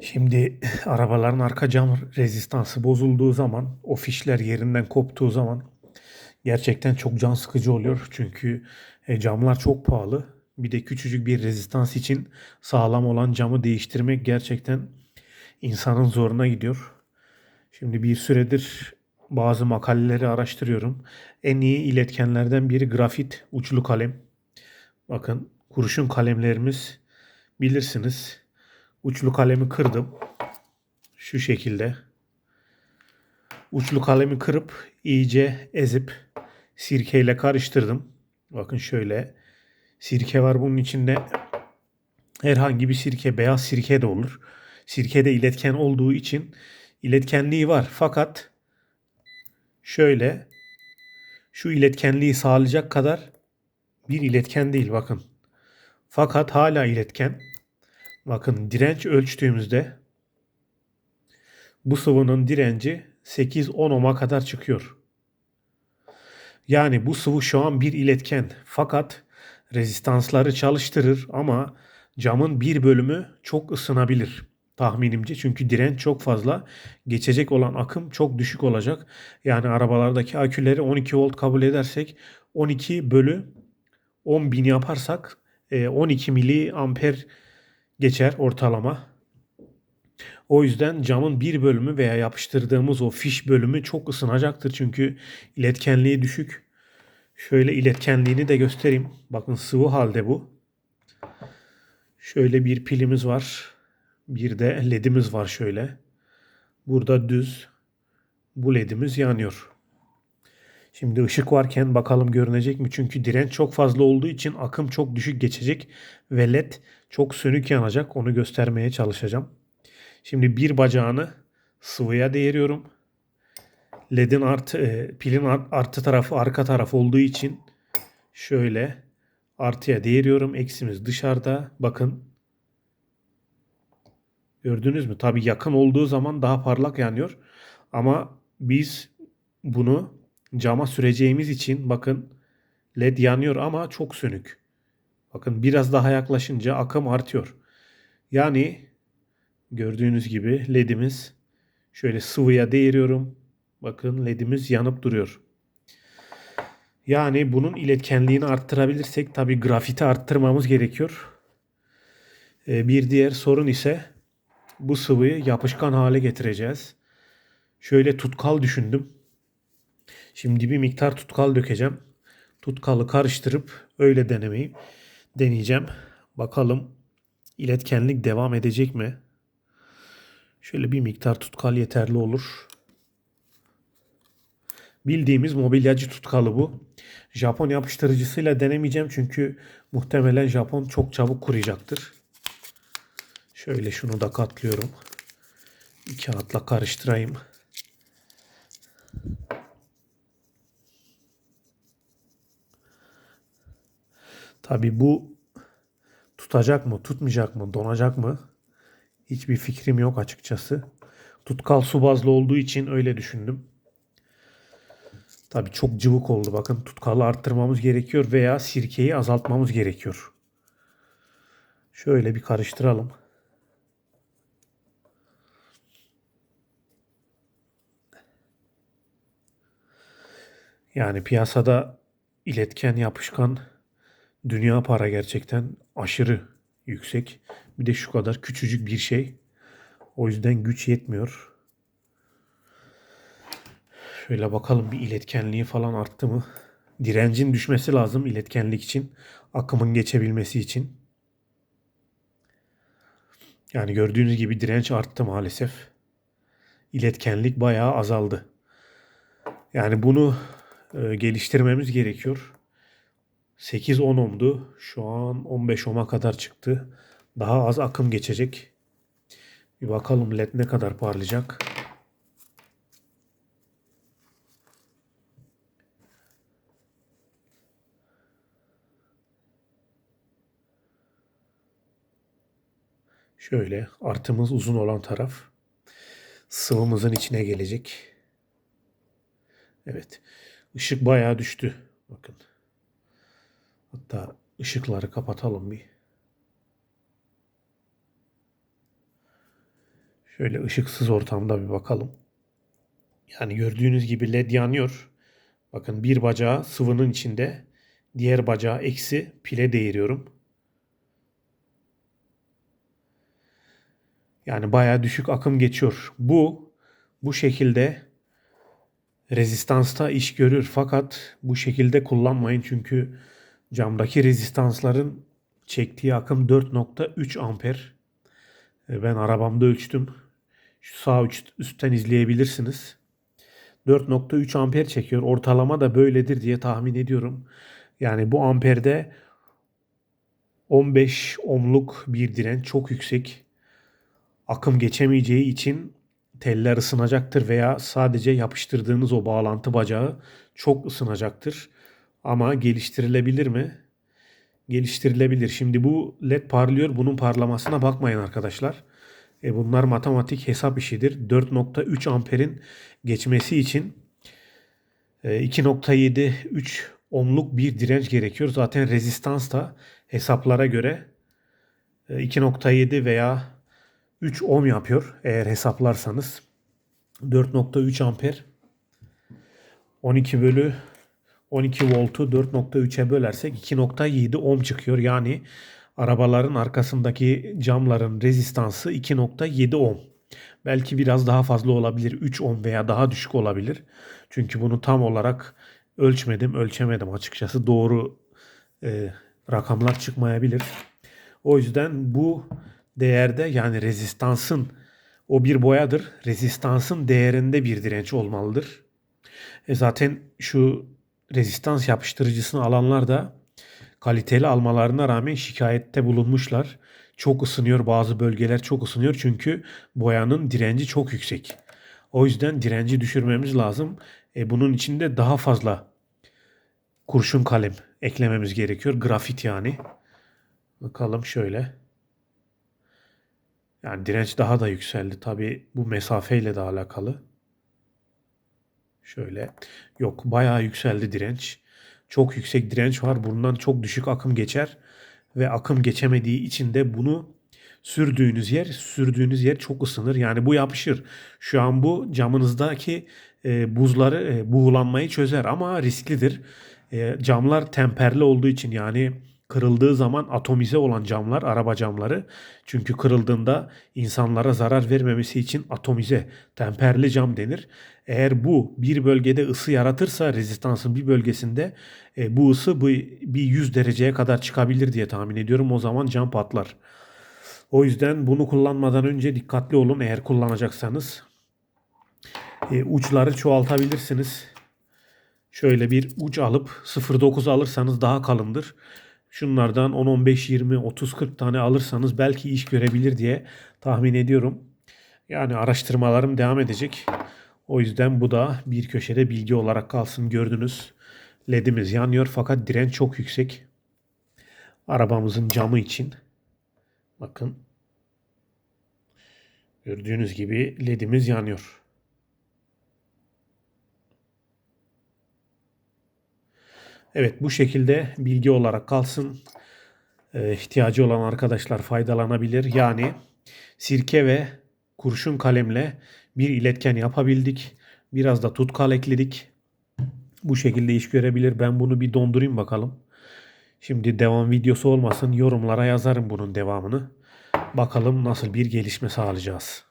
Şimdi arabaların arka cam rezistansı bozulduğu zaman, o fişler yerinden koptuğu zaman gerçekten çok can sıkıcı oluyor. Çünkü camlar çok pahalı. Bir de küçücük bir rezistans için sağlam olan camı değiştirmek gerçekten insanın zoruna gidiyor. Şimdi bir süredir bazı makaleleri araştırıyorum. En iyi iletkenlerden biri grafit uçlu kalem. Bakın kurşun kalemlerimiz bilirsiniz. Uçlu kalemi kırdım şu şekilde. Uçlu kalemi kırıp iyice ezip sirkeyle karıştırdım. Bakın şöyle sirke var bunun içinde. Herhangi bir sirke, beyaz sirke de olur. Sirke de iletken olduğu için iletkenliği var. Fakat şöyle şu iletkenliği sağlayacak kadar bir iletken değil bakın. Fakat hala iletken. Bakın direnç ölçtüğümüzde bu sıvının direnci 8-10 ohm'a kadar çıkıyor. Yani bu sıvı şu an bir iletken fakat rezistansları çalıştırır ama camın bir bölümü çok ısınabilir tahminimce. Çünkü direnç çok fazla, geçecek olan akım çok düşük olacak. Yani arabalardaki aküleri 12 volt kabul edersek 12 bölü 10 bin yaparsak 12 miliamper geçer ortalama. O yüzden camın bir bölümü veya yapıştırdığımız o fiş bölümü çok ısınacaktır. Çünkü iletkenliği düşük. Şöyle iletkenliğini de göstereyim. Bakın sıvı halde bu. Şöyle bir pilimiz var. Bir de ledimiz var şöyle. Burada düz. Bu ledimiz yanıyor. Şimdi ışık varken bakalım görünecek mi? Çünkü direnç çok fazla olduğu için akım çok düşük geçecek ve led çok sönük yanacak. Onu göstermeye çalışacağım. Şimdi bir bacağını sıvıya değiriyorum. LED'in pilin artı tarafı arka taraf olduğu için şöyle artıya değiriyorum. Eksimiz dışarıda. Bakın gördünüz mü? Tabii yakın olduğu zaman daha parlak yanıyor. Ama biz bunu cama süreceğimiz için bakın LED yanıyor ama çok sönük. Bakın biraz daha yaklaşınca akım artıyor. Yani gördüğünüz gibi LED'imiz şöyle sıvıya değiriyorum. Bakın LED'imiz yanıp duruyor. Yani bunun iletkenliğini arttırabilirsek tabii grafiti arttırmamız gerekiyor. Bir diğer sorun ise bu sıvıyı yapışkan hale getireceğiz. Şöyle tutkal düşündüm. Şimdi bir miktar tutkal dökeceğim. Tutkalı karıştırıp öyle deneyeceğim. Bakalım iletkenlik devam edecek mi? Şöyle bir miktar tutkal yeterli olur. Bildiğimiz mobilyacı tutkalı bu. Japon yapıştırıcısıyla denemeyeceğim çünkü muhtemelen Japon çok çabuk kuruyacaktır. Şöyle şunu da katlıyorum. Bir kağıtla karıştırayım. Tabii bu tutacak mı, tutmayacak mı, donacak mı? Hiçbir fikrim yok açıkçası. Tutkal su bazlı olduğu için öyle düşündüm. Tabii çok cıvık oldu. Bakın tutkalı arttırmamız gerekiyor veya sirkeyi azaltmamız gerekiyor. Şöyle bir karıştıralım. Yani piyasada iletken yapışkan dünya para gerçekten aşırı yüksek. Bir de şu kadar küçücük bir şey. O yüzden güç yetmiyor. Şöyle bakalım bir iletkenliği falan arttı mı? Direncin düşmesi lazım iletkenlik için. Akımın geçebilmesi için. Yani gördüğünüz gibi direnç arttı maalesef. İletkenlik bayağı azaldı. Yani bunu geliştirmemiz gerekiyor. 8-10 ohm'du. Şu an 15 ohm'a kadar çıktı. Daha az akım geçecek. Bir bakalım led ne kadar parlayacak. Şöyle artımız uzun olan taraf sıvımızın içine gelecek. Evet. Işık bayağı düştü. Bakın. Hatta ışıkları kapatalım bir. Şöyle ışıksız ortamda bir bakalım. Yani gördüğünüz gibi led yanıyor. Bakın bir bacağı sıvının içinde, diğer bacağı eksi, pile değiriyorum. Yani bayağı düşük akım geçiyor. Bu şekilde rezistansta iş görür. Fakat bu şekilde kullanmayın çünkü camdaki rezistansların çektiği akım 4,3 amper. Ben arabamda ölçtüm. Şu sağ üstten izleyebilirsiniz. 4,3 amper çekiyor. Ortalama da böyledir diye tahmin ediyorum. Yani bu amperde 15 ohmluk bir direnç çok yüksek. Akım geçemeyeceği için teller ısınacaktır veya sadece yapıştırdığınız o bağlantı bacağı çok ısınacaktır. Ama geliştirilebilir mi? Geliştirilebilir. Şimdi bu led parlıyor. Bunun parlamasına bakmayın arkadaşlar. Bunlar matematik hesap işidir. 4,3 amperin geçmesi için 2,73 ohmluk bir direnç gerekiyor. Zaten rezistans da hesaplara göre 2,7 veya 3 ohm yapıyor eğer hesaplarsanız. 4,3 amper 12 bölü 12 voltu 4,3'e bölersek 2,7 ohm çıkıyor. Yani arabaların arkasındaki camların rezistansı 2,7 ohm. Belki biraz daha fazla olabilir. 3 ohm veya daha düşük olabilir. Çünkü bunu tam olarak ölçemedim açıkçası. Doğru rakamlar çıkmayabilir. O yüzden bu değerde yani rezistansın o bir boyadır. Rezistansın değerinde bir direnç olmalıdır. Zaten şu rezistans yapıştırıcısını alanlar da kaliteli almalarına rağmen şikayette bulunmuşlar. Çok ısınıyor, bazı bölgeler çok ısınıyor çünkü boyanın direnci çok yüksek. O yüzden direnci düşürmemiz lazım. Bunun için de daha fazla kurşun kalem eklememiz gerekiyor. Grafit yani. Bakalım şöyle. Yani direnç daha da yükseldi. Tabii bu mesafeyle de alakalı. Şöyle. Yok, bayağı yükseldi direnç. Çok yüksek direnç var. Bundan çok düşük akım geçer. Ve akım geçemediği için de bunu sürdüğünüz yer çok ısınır. Yani bu yapışır. Şu an bu camınızdaki buzları buğulanmayı çözer ama risklidir. Camlar temperli olduğu için yani kırıldığı zaman atomize olan camlar, araba camları. Çünkü kırıldığında insanlara zarar vermemesi için atomize, temperli cam denir. Eğer bu bir bölgede ısı yaratırsa rezistansın bir bölgesinde bu ısı bir 100 dereceye kadar çıkabilir diye tahmin ediyorum. O zaman cam patlar. O yüzden bunu kullanmadan önce dikkatli olun eğer kullanacaksanız. Uçları çoğaltabilirsiniz. Şöyle bir uç alıp 0,9 alırsanız daha kalındır. Şunlardan 10, 15, 20, 30, 40 tane alırsanız belki iş görebilir diye tahmin ediyorum. Yani araştırmalarım devam edecek. O yüzden bu da bir köşede bilgi olarak kalsın. Gördünüz, ledimiz yanıyor fakat direnç çok yüksek. Arabamızın camı için. Bakın. Gördüğünüz gibi ledimiz yanıyor. Evet, bu şekilde bilgi olarak kalsın. İhtiyacı olan arkadaşlar faydalanabilir. Yani sirke ve kurşun kalemle bir iletken yapabildik. Biraz da tutkal ekledik. Bu şekilde iş görebilir. Ben bunu bir dondurayım bakalım. Şimdi devam videosu olmasın. Yorumlara yazarım bunun devamını. Bakalım nasıl bir gelişme sağlayacağız.